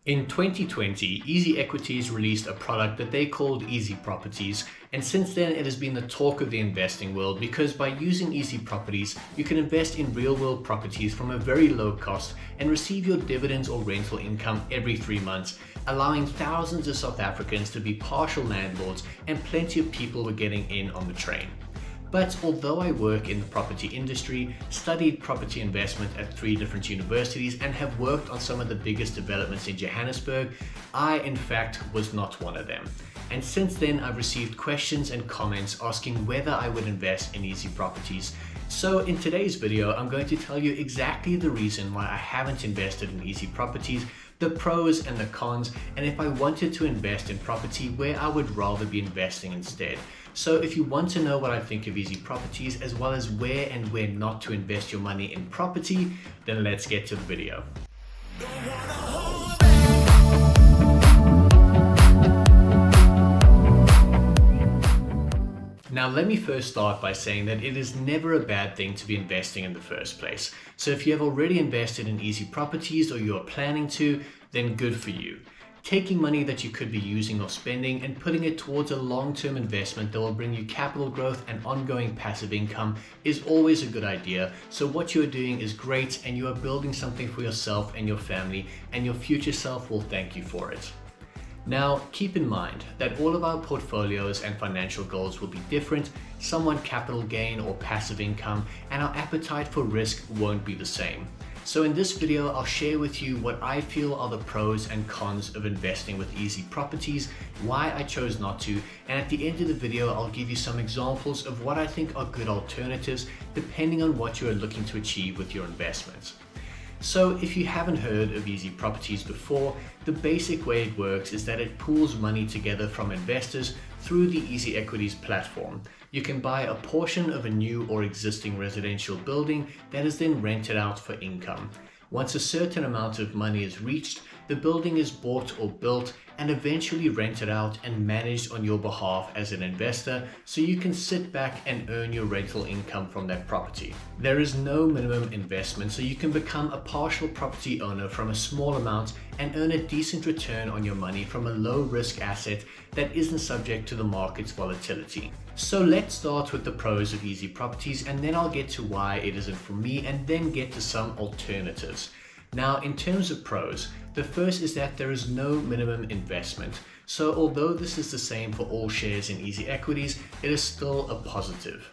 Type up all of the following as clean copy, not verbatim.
In 2020, EasyEquities released a product that they called EasyProperties, and since then it has been the talk of the investing world because by using EasyProperties, you can invest in real-world properties from a very low cost and receive your dividends or rental income every 3 months, allowing thousands of South Africans to be partial landlords and plenty of people were getting in on the train. But although I work in the property industry, studied property investment at 3 different universities, and have worked on some of the biggest developments in Johannesburg, I in fact was not one of them. And since then I've received questions and comments asking whether I would invest in EasyProperties. So in today's video, I'm going to tell you exactly the reason why I haven't invested in EasyProperties, the pros and the cons, and if I wanted to invest in property, where I would rather be investing instead. So if you want to know what I think of EasyProperties as well as where and where not to invest your money in property, then let's get to the video. Now let me first start by saying that it is never a bad thing to be investing in the first place. So if you have already invested in EasyProperties or you are planning to, then good for you. Taking money that you could be using or spending and putting it towards a long-term investment that will bring you capital growth and ongoing passive income is always a good idea. So what you are doing is great and you are building something for yourself and your family, and your future self will thank you for it. Now, keep in mind that all of our portfolios and financial goals will be different. Some want capital gain or passive income, and our appetite for risk won't be the same. So in this video, I'll share with you what I feel are the pros and cons of investing with EasyProperties, why I chose not to, and at the end of the video, I'll give you some examples of what I think are good alternatives depending on what you are looking to achieve with your investments. So if you haven't heard of EasyProperties before, the basic way it works is that it pools money together from investors through the EasyEquities platform. You can buy a portion of a new or existing residential building that is then rented out for income. Once a certain amount of money is reached, the building is bought or built and eventually rented out and managed on your behalf as an investor, so you can sit back and earn your rental income from that property. There is no minimum investment, so you can become a partial property owner from a small amount and earn a decent return on your money from a low-risk asset that isn't subject to the market's volatility. So let's start with the pros of EasyProperties, and then I'll get to why it isn't for me, and then get to some alternatives. Now, in terms of pros, the first is that there is no minimum investment. So although this is the same for all shares in EasyEquities, it is still a positive.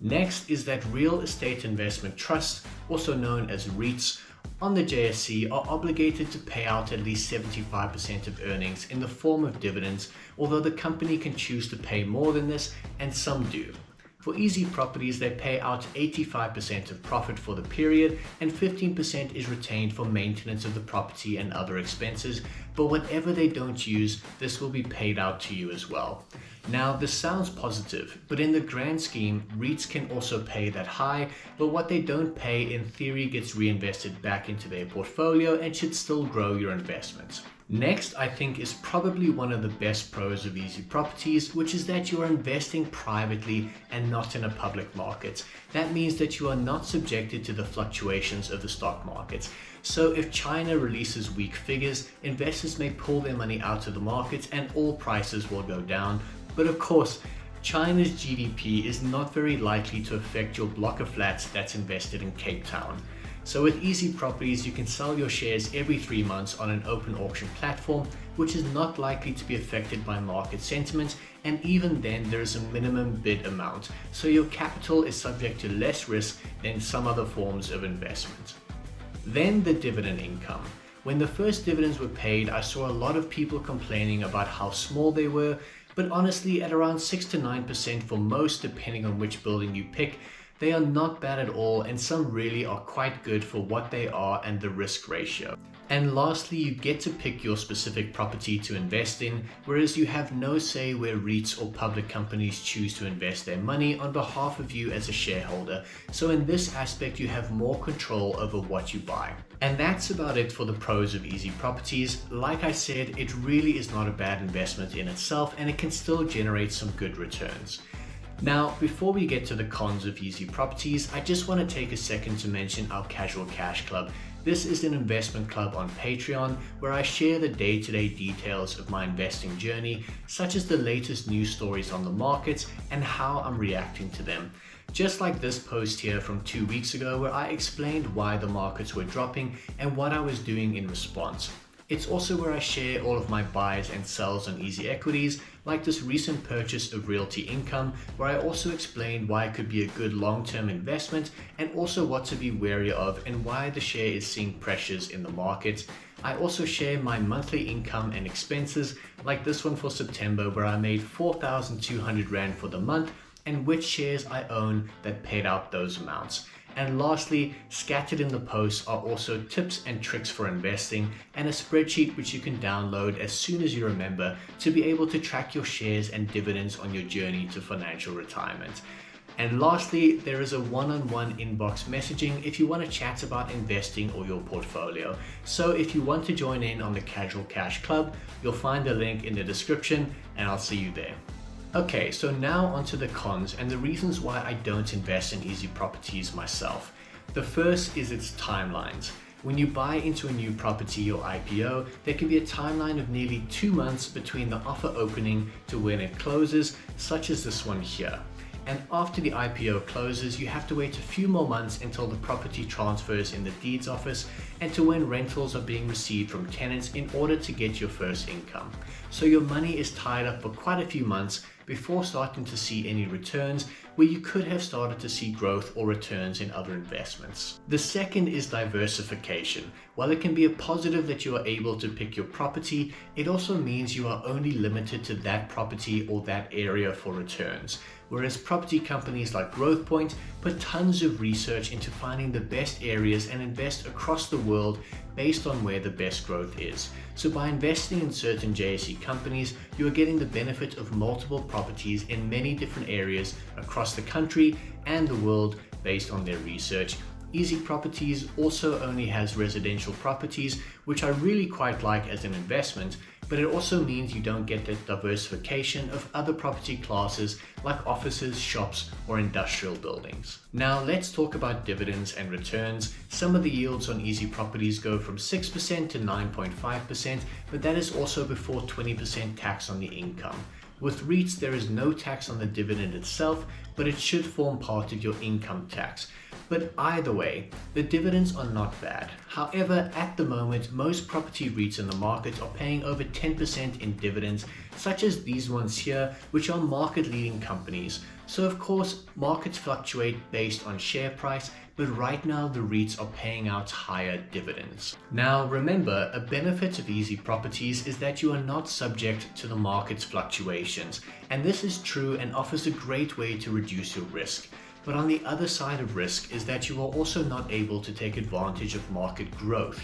Next is that real estate investment trusts, also known as REITs, on the JSE are obligated to pay out at least 75% of earnings in the form of dividends, although the company can choose to pay more than this, and some do. For EasyProperties, they pay out 85% of profit for the period, and 15% is retained for maintenance of the property and other expenses, but whatever they don't use, this will be paid out to you as well. Now, this sounds positive, but in the grand scheme, REITs can also pay that high, but what they don't pay in theory gets reinvested back into their portfolio and should still grow your investments. Next, I think, is probably one of the best pros of EasyProperties, which is that you are investing privately and not in a public market. That means that you are not subjected to the fluctuations of the stock markets. So if China releases weak figures, investors may pull their money out of the markets and all prices will go down. But of course, China's GDP is not very likely to affect your block of flats that's invested in Cape Town. So with EasyProperties, you can sell your shares every 3 months on an open auction platform, which is not likely to be affected by market sentiment, and even then there is a minimum bid amount, so your capital is subject to less risk than some other forms of investment. Then the dividend income. When the first dividends were paid, I saw a lot of people complaining about how small they were, but honestly at around 6 to 9% for most, depending on which building you pick, they are not bad at all, and some really are quite good for what they are and the risk ratio. And lastly, you get to pick your specific property to invest in, whereas you have no say where REITs or public companies choose to invest their money on behalf of you as a shareholder. So in this aspect, you have more control over what you buy. And that's about it for the pros of EasyProperties. Like I said, it really is not a bad investment in itself, and it can still generate some good returns. Now, before we get to the cons of EasyProperties, I just want to take a second to mention our Casual Cash Club. This is an investment club on Patreon where I share the day-to-day details of my investing journey, such as the latest news stories on the markets and how I'm reacting to them. Just like this post here from 2 weeks ago where I explained why the markets were dropping and what I was doing in response. It's also where I share all of my buys and sells on EasyEquities, like this recent purchase of Realty Income, where I also explained why it could be a good long-term investment and also what to be wary of and why the share is seeing pressures in the market. I also share my monthly income and expenses, like this one for September where I made 4,200 Rand for the month and which shares I own that paid out those amounts. And lastly, scattered in the posts are also tips and tricks for investing and a spreadsheet which you can download as soon as you remember to be able to track your shares and dividends on your journey to financial retirement. And lastly, there is a one-on-one inbox messaging if you want to chat about investing or your portfolio. So if you want to join in on the Casual Cash Club, you'll find the link in the description and I'll see you there. Okay, so now onto the cons and the reasons why I don't invest in EasyProperties myself. The first is its timelines. When you buy into a new property or IPO, there can be a timeline of nearly 2 months between the offer opening to when it closes, such as this one here. And after the IPO closes, you have to wait a few more months until the property transfers in the deeds office and to when rentals are being received from tenants in order to get your first income. So your money is tied up for quite a few months before starting to see any returns where you could have started to see growth or returns in other investments. The second is diversification. While it can be a positive that you are able to pick your property, it also means you are only limited to that property or that area for returns. Whereas property companies like Growthpoint put tons of research into finding the best areas and invest across the world based on where the best growth is. So by investing in certain JSE companies, you are getting the benefit of multiple properties in many different areas across the country and the world based on their research. EasyProperties also only has residential properties, which I really quite like as an investment, but it also means you don't get that diversification of other property classes like offices, shops, or industrial buildings. Now let's talk about dividends and returns. Some of the yields on EasyProperties go from 6% to 9.5%, but that is also before 20% tax on the income. With REITs, there is no tax on the dividend itself, but it should form part of your income tax. But either way, the dividends are not bad. However, at the moment, most property REITs in the market are paying over 10% in dividends, such as these ones here, which are market-leading companies. So of course, markets fluctuate based on share price, but right now the REITs are paying out higher dividends. Now remember, a benefit of EasyProperties is that you are not subject to the market's fluctuations, and this is true and offers a great way to reduce your risk. But on the other side of risk is that you are also not able to take advantage of market growth.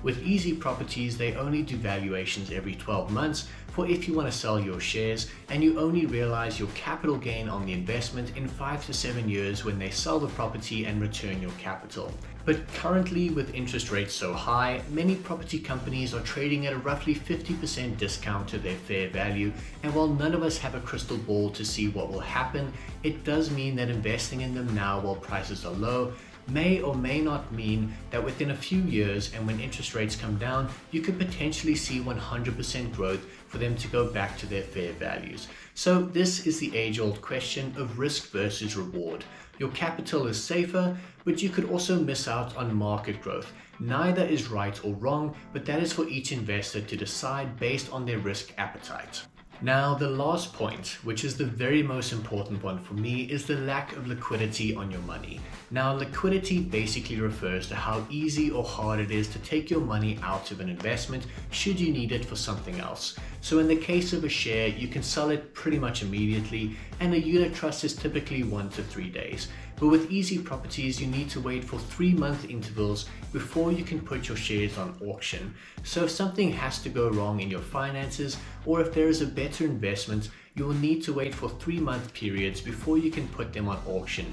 With EasyProperties, they only do valuations every 12 months for if you want to sell your shares, and you only realize your capital gain on the investment in 5 to 7 years when they sell the property and return your capital. But currently, with interest rates so high, many property companies are trading at a roughly 50% discount to their fair value, and while none of us have a crystal ball to see what will happen, it does mean that investing in them now while prices are low may or may not mean that within a few years and when interest rates come down, you could potentially see 100% growth for them to go back to their fair values. So this is the age-old question of risk versus reward. Your capital is safer, but you could also miss out on market growth. Neither is right or wrong, but that is for each investor to decide based on their risk appetite. Now, the last point, which is the very most important one for me, is the lack of liquidity on your money. Now, liquidity basically refers to how easy or hard it is to take your money out of an investment should you need it for something else. So in the case of a share, you can sell it pretty much immediately, and a unit trust is typically 1 to 3 days. But with EasyProperties, you need to wait for 3-month intervals before you can put your shares on auction. So if something has to go wrong in your finances, or if there is a better investment, you will need to wait for 3-month periods before you can put them on auction.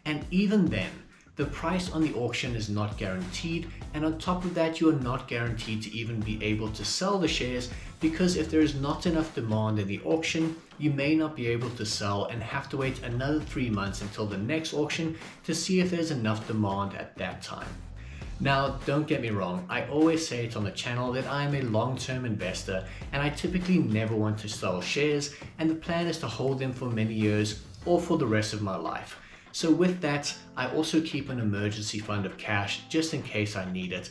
And even then, the price on the auction is not guaranteed, and on top of that, you are not guaranteed to even be able to sell the shares, because if there is not enough demand in the auction, you may not be able to sell and have to wait another 3 months until the next auction to see if there's enough demand at that time. Now, don't get me wrong, I always say it on the channel that I'm a long-term investor and I typically never want to sell shares, and the plan is to hold them for many years or for the rest of my life. So with that, I also keep an emergency fund of cash just in case I need it.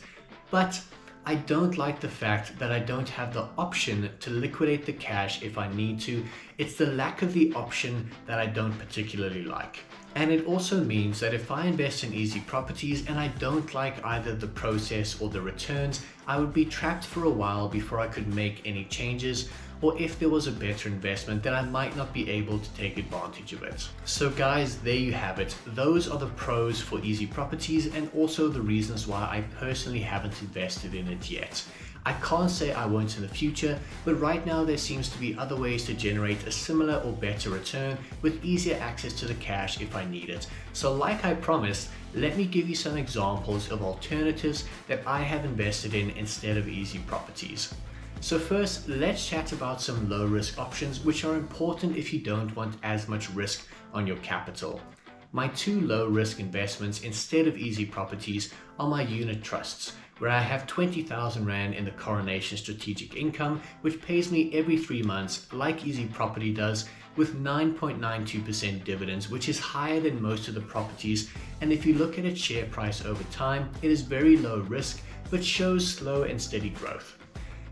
But I don't like the fact that I don't have the option to liquidate the cash if I need to. It's the lack of the option that I don't particularly like. And it also means that if I invest in EasyProperties and I don't like either the process or the returns, I would be trapped for a while before I could make any changes, or if there was a better investment, then I might not be able to take advantage of it. So guys, there you have it. Those are the pros for EasyProperties and also the reasons why I personally haven't invested in it yet. I can't say I won't in the future, but right now there seems to be other ways to generate a similar or better return with easier access to the cash if I need it. So like I promised, let me give you some examples of alternatives that I have invested in instead of EasyProperties. So first, let's chat about some low risk options which are important if you don't want as much risk on your capital. My two low risk investments instead of EasyProperties are my unit trusts, where I have 20,000 Rand in the Coronation Strategic Income, which pays me every 3 months like EasyProperty does, with 9.92% dividends, which is higher than most of the properties. And if you look at its share price over time, it is very low risk, but shows slow and steady growth.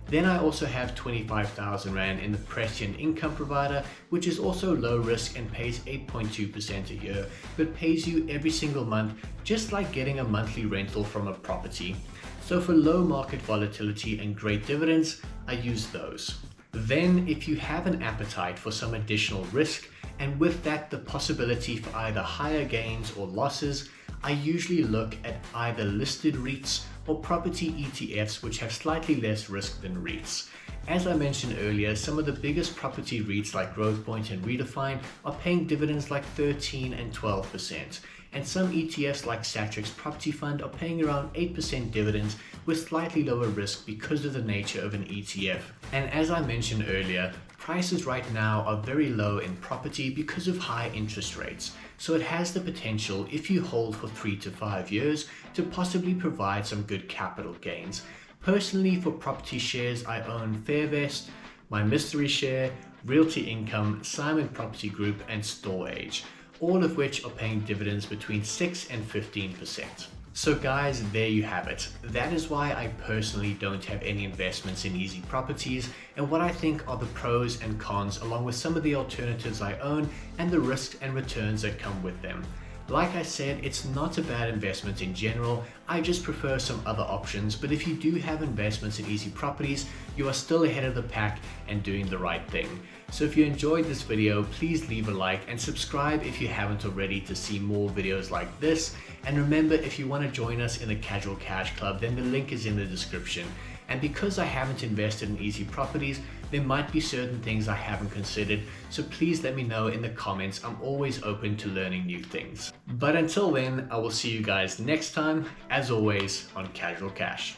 Then I also have 25,000 Rand in the Prescient Income Provider, which is also low risk and pays 8.2% a year, but pays you every single month, just like getting a monthly rental from a property. So for low market volatility and great dividends, I use those. Then if you have an appetite for some additional risk, and with that the possibility for either higher gains or losses, I usually look at either listed REITs or property ETFs, which have slightly less risk than REITs. As I mentioned earlier, some of the biggest property REITs like Growthpoint and Redefine are paying dividends like 13 and 12%. And some ETFs like Satrix Property Fund are paying around 8% dividends with slightly lower risk because of the nature of an ETF. And as I mentioned earlier, prices right now are very low in property because of high interest rates. So it has the potential, if you hold for 3 to 5 years, to possibly provide some good capital gains. Personally, for property shares, I own Fairvest, my Mystery Share, Realty Income, Simon Property Group, and StoreAge, all of which are paying dividends between 6 and 15%. So guys, there you have it. That is why I personally don't have any investments in EasyProperties, and what I think are the pros and cons along with some of the alternatives I own and the risks and returns that come with them. Like I said, it's not a bad investment in general, I just prefer some other options, but if you do have investments in EasyProperties, you are still ahead of the pack and doing the right thing. So if you enjoyed this video, please leave a like and subscribe if you haven't already to see more videos like this. And remember, if you want to join us in the Casual Cash Club, then the link is in the description. And because I haven't invested in EasyProperties, there might be certain things I haven't considered, so please let me know in the comments. I'm always open to learning new things. But until then, I will see you guys next time, as always, on Casual Cash.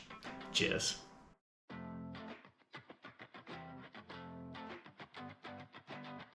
Cheers.